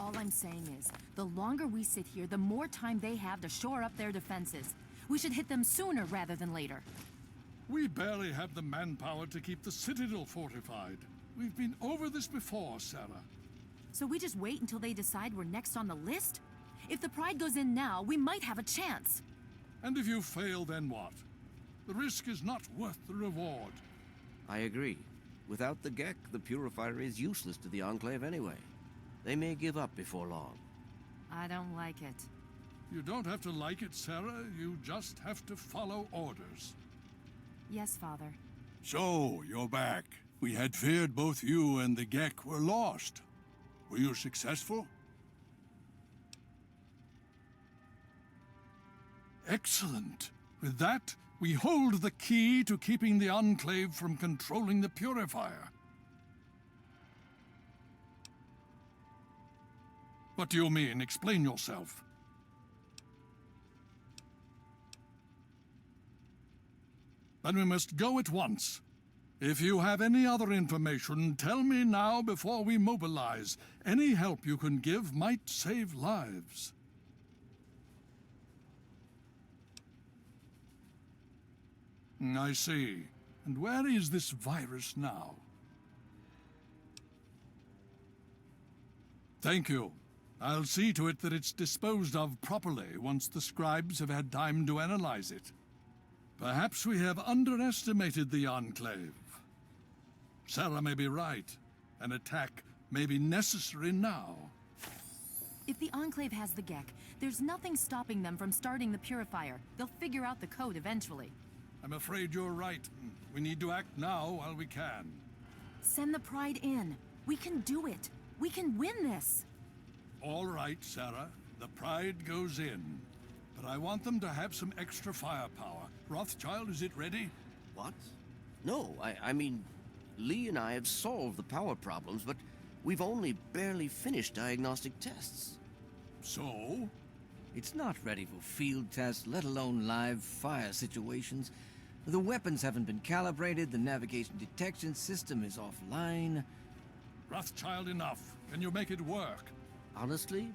All I'm saying is, the longer we sit here, the more time they have to shore up their defenses. We should hit them sooner rather than later. We barely have the manpower to keep the Citadel fortified. We've been over this before, Sarah. So we just wait until they decide we're next on the list? If the Pride goes in now, we might have a chance. And if you fail, then what? The risk is not worth the reward. I agree. Without the Gek, the Purifier is useless to the Enclave anyway. They may give up before long. I don't like it. You don't have to like it, Sarah. You just have to follow orders. Yes, Father. So, you're back. We had feared both you and the Gek were lost. Were you successful? Excellent. With that, we hold the key to keeping the Enclave from controlling the Purifier. What do you mean? Explain yourself. Then we must go at once. If you have any other information, tell me now before we mobilize. Any help you can give might save lives. I see. And where is this virus now? Thank you. I'll see to it that it's disposed of properly once the scribes have had time to analyze it. Perhaps we have underestimated the Enclave. Sarah may be right. An attack may be necessary now. If the Enclave has the Gek, there's nothing stopping them from starting the Purifier. They'll figure out the code eventually. I'm afraid you're right. We need to act now while we can. Send the Pride in. We can do it. We can win this. All right, Sarah. The Pride goes in. But I want them to have some extra firepower. Rothschild, is it ready? What? No, I mean, Lee and I have solved the power problems, but we've only barely finished diagnostic tests. So? It's not ready for field tests, let alone live fire situations. The weapons haven't been calibrated, the navigation detection system is offline. Rothschild, enough. Can you make it work? Honestly,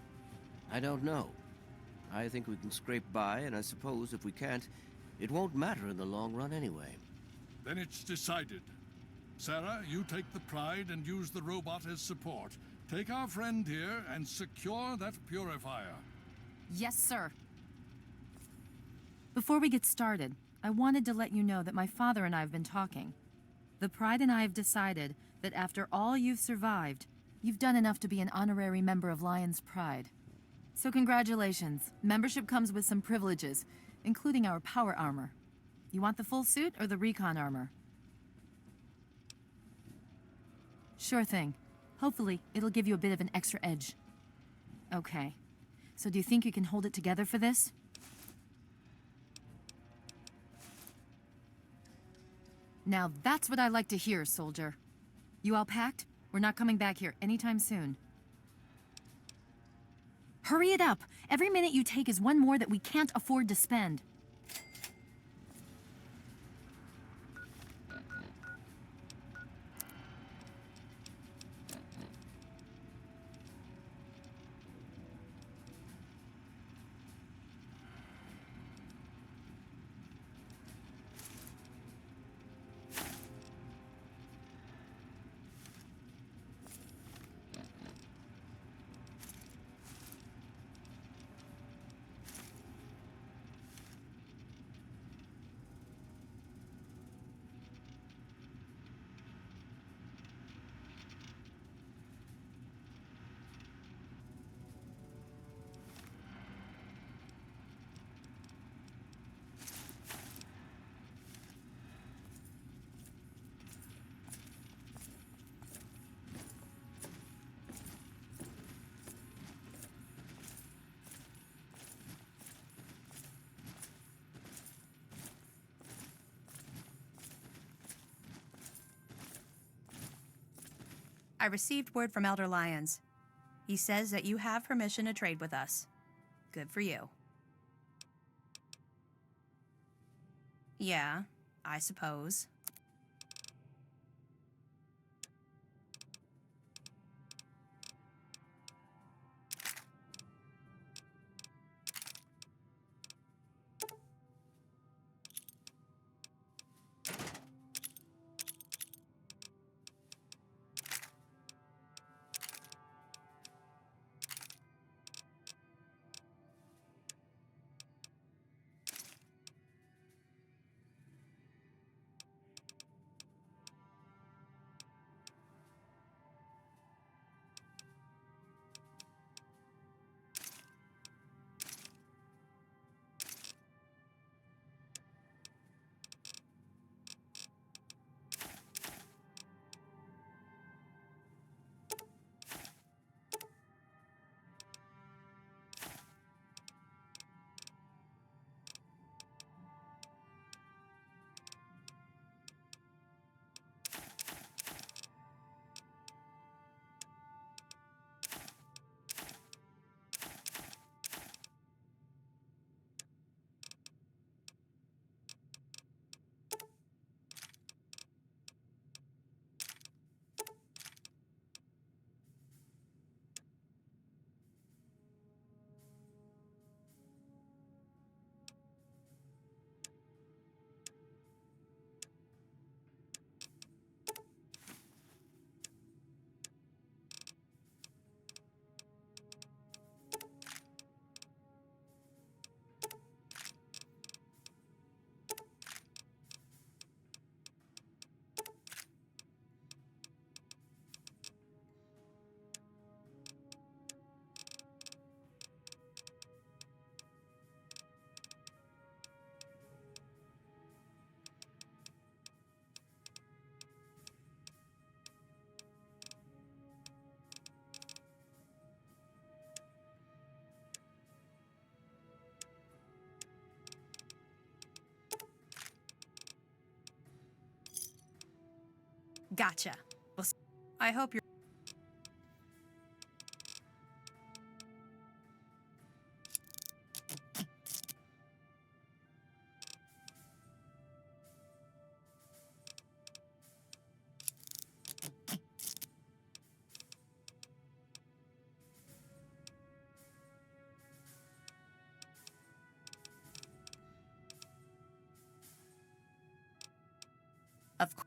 I don't know. I think we can scrape by, and I suppose if we can't, it won't matter in the long run anyway. Then it's decided. Sarah, you take the Pride and use the robot as support. Take our friend here and secure that Purifier. Yes, sir. Before we get started, I wanted to let you know that my father and I have been talking. The Pride and I have decided that after all you've survived, you've done enough to be an honorary member of Lion's Pride. So congratulations. Membership comes with some privileges, including our power armor. You want the full suit or the recon armor? Sure thing. Hopefully, it'll give you a bit of an extra edge. Okay. So do you think you can hold it together for this? Now that's what I like to hear, soldier. You all packed? We're not coming back here anytime soon. Hurry it up! Every minute you take is one more that we can't afford to spend. I received word from Elder Lyons. He says that you have permission to trade with us. Good for you. Yeah, I suppose. Gotcha. Well, I hope you're... Of course.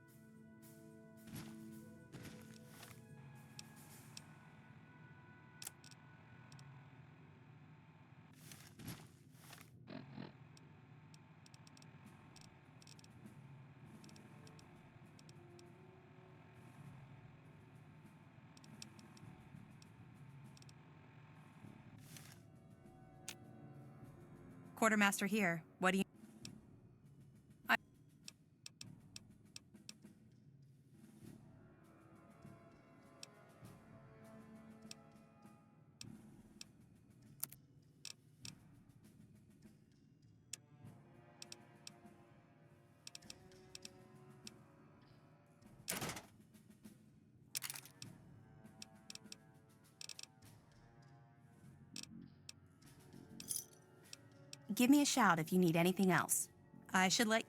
Quartermaster here. What do you... I... Give me a shout if you need anything else. I should let...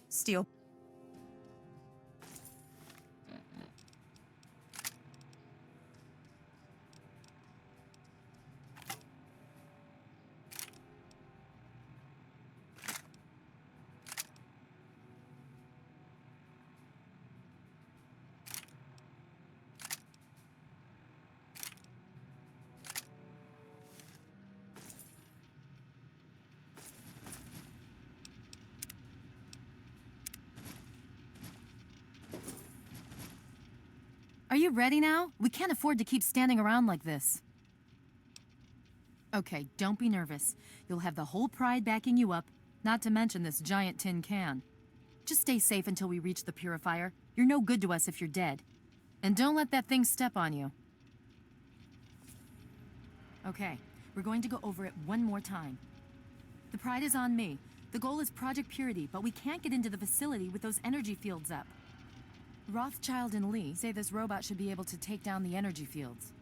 Steel. Are you ready now? We can't afford to keep standing around like this. Okay, don't be nervous. You'll have the whole Pride backing you up, not to mention this giant tin can. Just stay safe until we reach the purifier. You're no good to us if you're dead. And don't let that thing step on you. Okay, we're going to go over it one more time. The Pride is on me. The goal is Project Purity, but we can't get into the facility with those energy fields up. Rothschild and Lee say this robot should be able to take down the energy fields.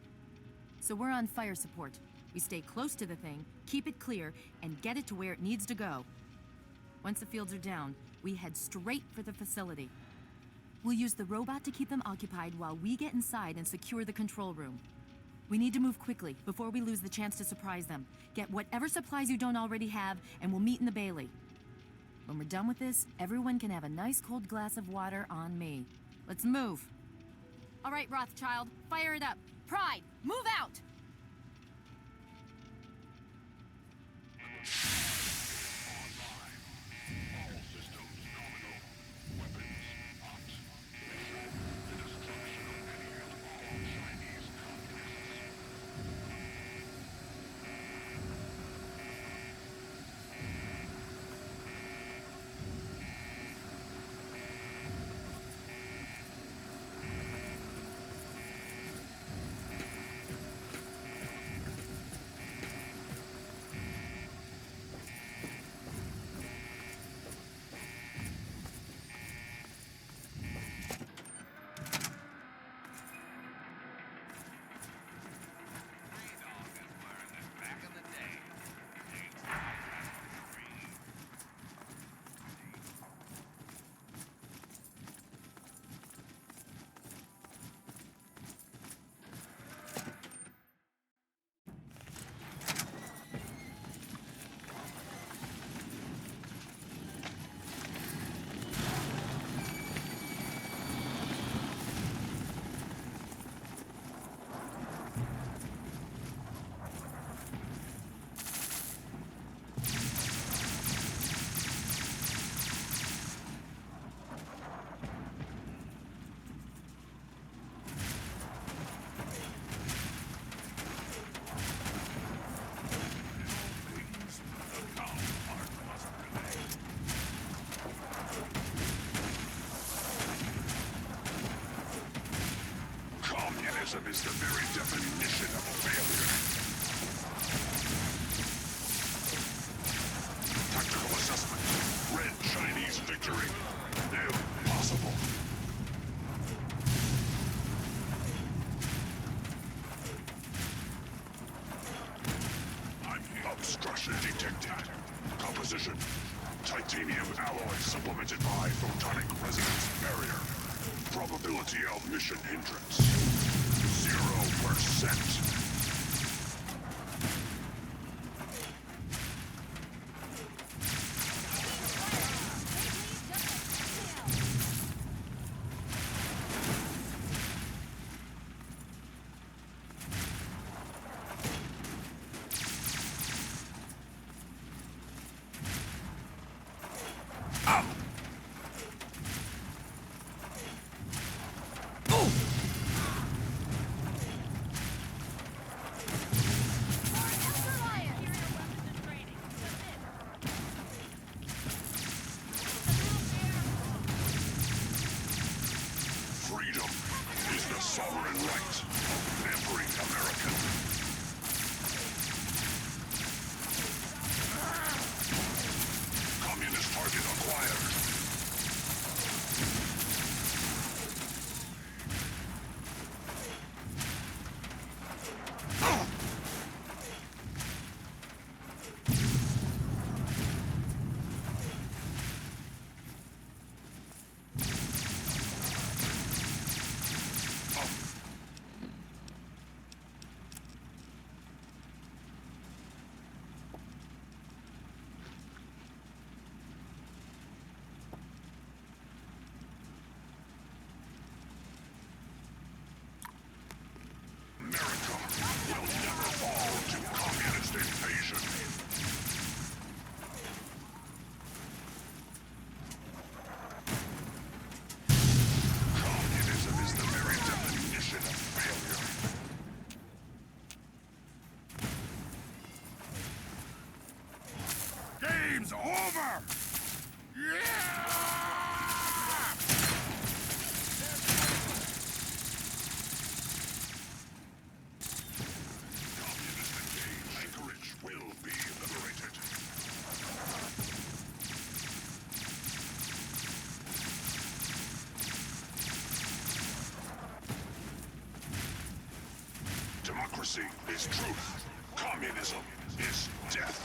So we're on fire support. We stay close to the thing, keep it clear, and get it to where it needs to go. Once the fields are down, we head straight for the facility. We'll use the robot to keep them occupied while we get inside and secure the control room. We need to move quickly before we lose the chance to surprise them. Get whatever supplies you don't already have, and we'll meet in the Bailey. When we're done with this, everyone can have a nice cold glass of water on me. Let's move. All right, Rothschild, fire it up. Pride, move out! Communism is the very definition of failure. Tactical assessment. Red Chinese victory. Impossible. Obstruction detected. Composition. Titanium alloy supplemented by photonic resonance barrier. Probability of mission hindrance. 0%. Freedom is the sovereign right of every American. Communist target acquired. America will never fall to communist invasion. Communism is the very definition of failure. Game's over! Yeah! Anchorage will be liberated. Democracy is truth. Communism is death.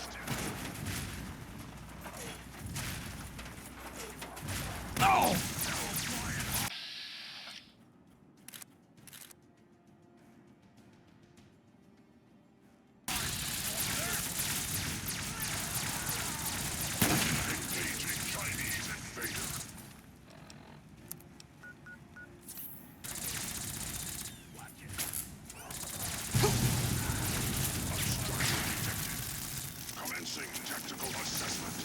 Oh! Engaging Chinese invader. Obstruction detected. Commencing tactical assessment.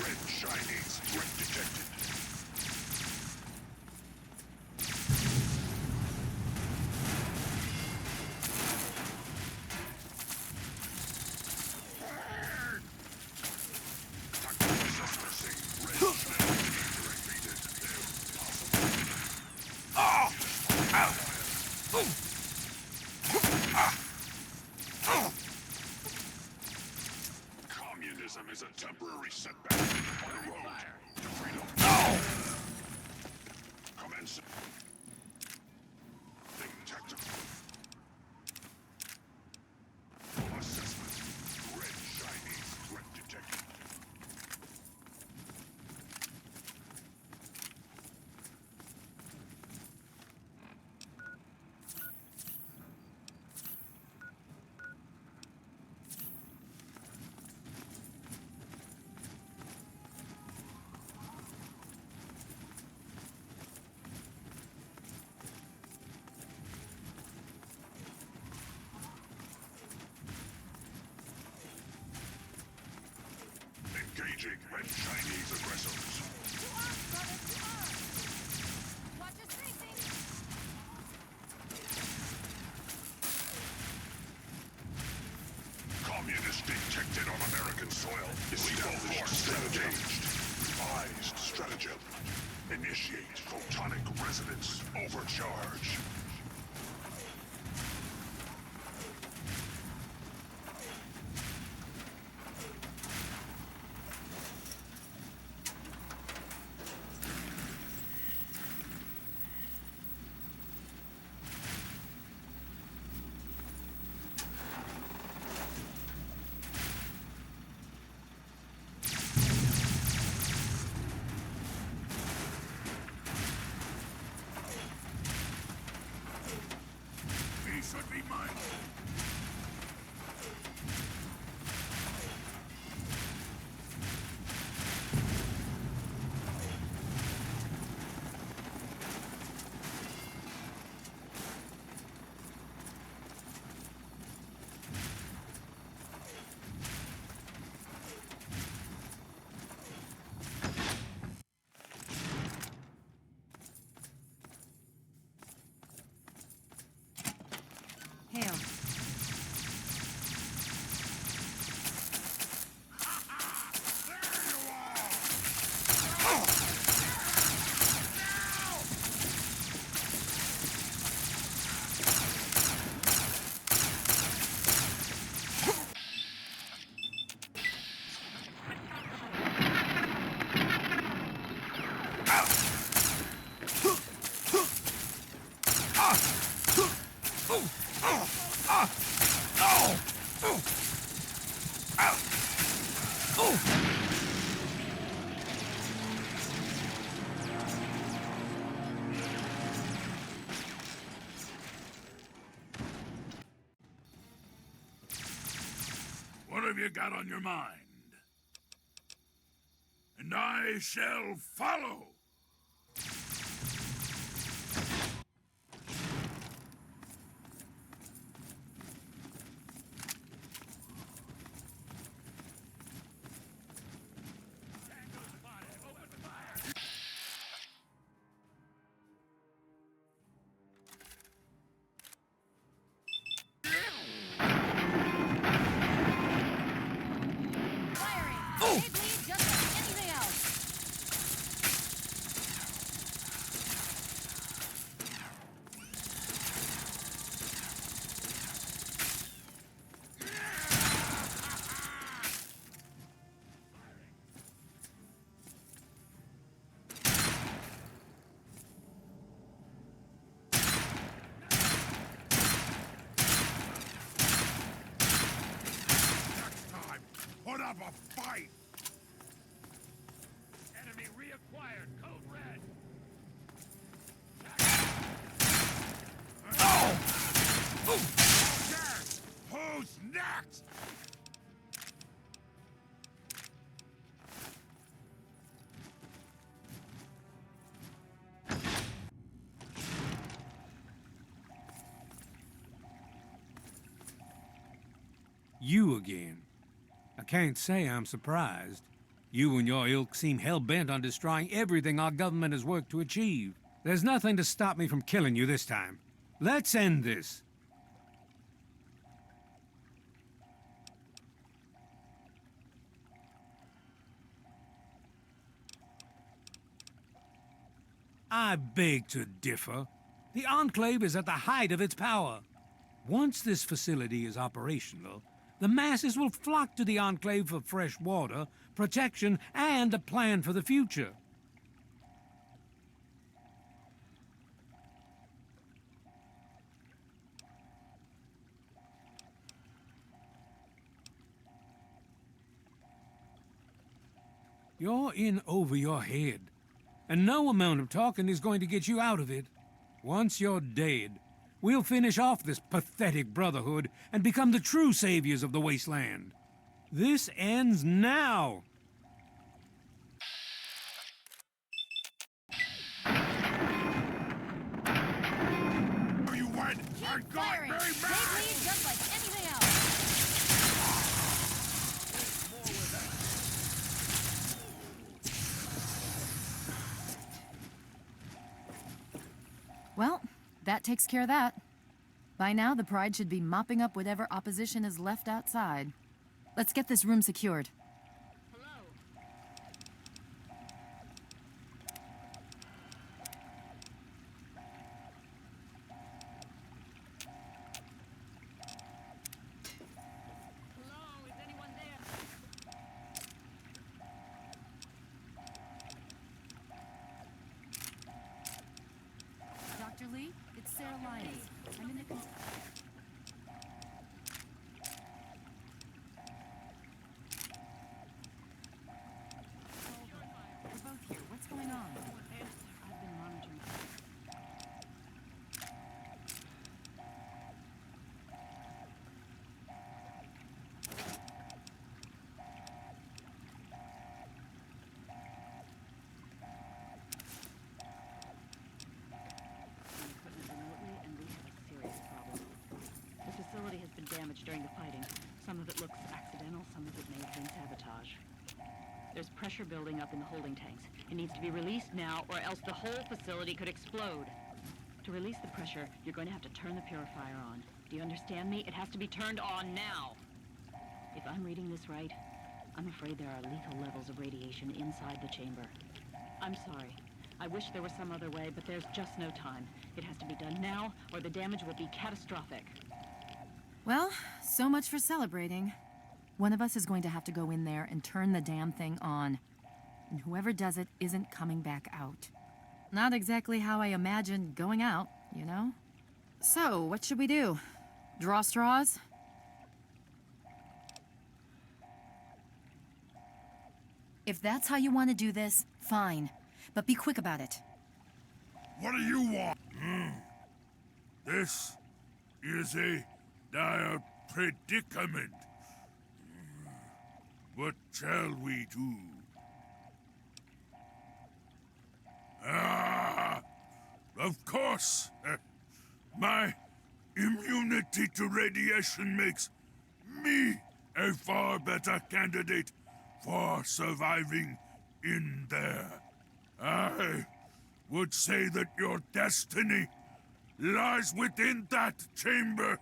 Red Chinese threat detected. Tactical assessment. Red Chinese defeated. Communism is a temporary setback on the road to freedom. Commencing tactical assessment. Red Chinese threat detected. Engaging Red Chinese aggressors. Communist detected on American soil. Lethal force engaged. Revised stratagem. Initiate photonic resonance overcharge. Be mindful. Hail. What have you got on your mind? And I shall follow. Firing! They bleed just like anything else! Next time, put up a fight. Enemy reacquired. Code red. Yes! Who's next? You again. I can't say I'm surprised. You and your ilk seem hell-bent on destroying everything our government has worked to achieve. There's nothing to stop me from killing you this time. Let's end this. I beg to differ. The Enclave is at the height of its power. Once this facility is operational, the masses will flock to the Enclave for fresh water, protection, and a plan for the future. You're in over your head, and no amount of talking is going to get you out of it. Once you're dead, we'll finish off this pathetic brotherhood and become the true saviors of the wasteland. This ends now! You went and got Firing! me They mad! bleed just like anything else! Well, that takes care of that. By now, the Pride should be mopping up whatever opposition is left outside. Let's get this room secured. Dr. Lee, it's Sarah Lyons. I'm in the... damage during the fighting. Some of it looks accidental, some of it may have been sabotage. There's pressure building up in the holding tanks. It needs to be released now, or else the whole facility could explode. To release the pressure, you're going to have to turn the purifier on. Do you understand me? It has to be turned on now. If I'm reading this right, I'm afraid there are lethal levels of radiation inside the chamber. I'm sorry. I wish there was some other way, but there's just no time. It has to be done now, or the damage will be catastrophic. Well, so much for celebrating. One of us is going to have to go in there and turn the damn thing on. And whoever does it isn't coming back out. Not exactly how I imagined going out, you know? So, what should we do? Draw straws? If that's how you want to do this, fine. But be quick about it. What do you want? This is a dire predicament. What shall we do? Of course. My immunity to radiation makes me a far better candidate for surviving in there. I would say that your destiny lies within that chamber,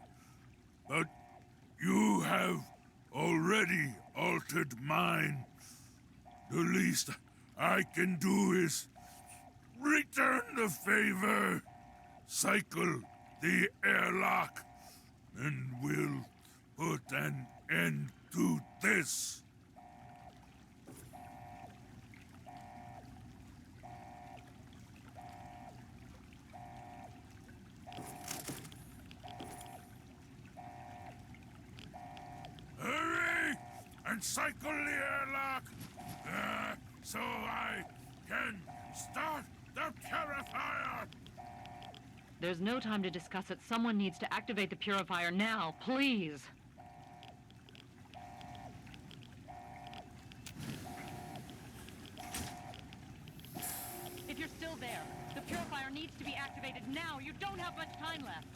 but you have already altered mine. The least I can do is return the favor, cycle the airlock, and we'll put an end to this. Hurry and cycle the airlock so I can start the purifier. There's no time to discuss it. Someone needs to activate the purifier now, please. If you're still there, the purifier needs to be activated now. You don't have much time left.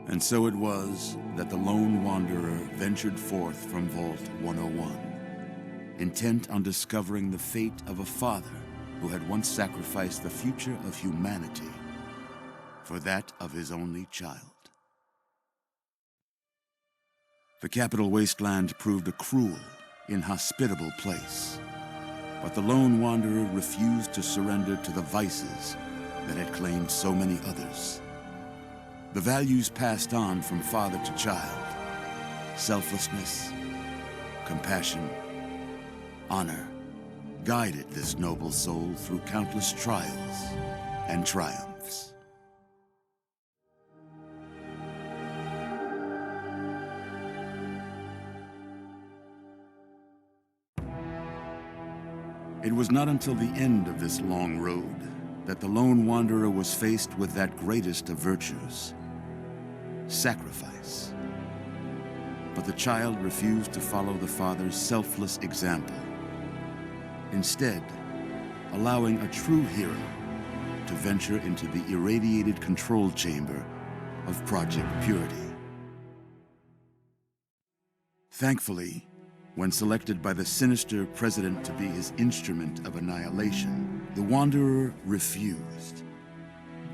And so it was that the lone wanderer ventured forth from Vault 101, intent on discovering the fate of a father who had once sacrificed the future of humanity for that of his only child. The capital wasteland proved a cruel, inhospitable place, but the lone wanderer refused to surrender to the vices that had claimed so many others. The values passed on from father to child: selflessness, compassion, honor, guided this noble soul through countless trials and triumphs. It was not until the end of this long road that the lone wanderer was faced with that greatest of virtues: sacrifice. But the child refused to follow the father's selfless example, instead allowing a true hero to venture into the irradiated control chamber of Project Purity. Thankfully, when selected by the sinister president to be his instrument of annihilation, the Wanderer refused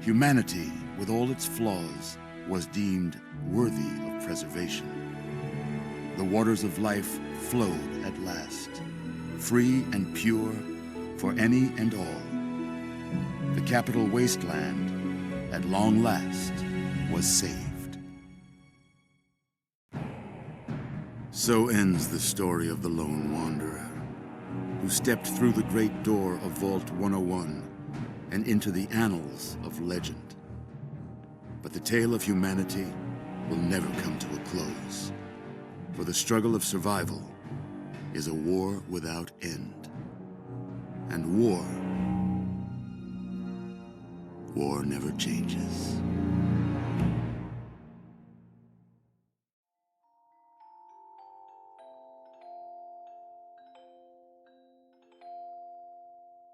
Humanity, with all its flaws, was deemed worthy of preservation. The waters of life flowed at last, free and pure for any and all. The capital wasteland, at long last, was saved. So ends the story of the Lone Wanderer, who stepped through the great door of Vault 101 and into the annals of legend. But the tale of humanity will never come to a close, for the struggle of survival is a war without end. And war never changes.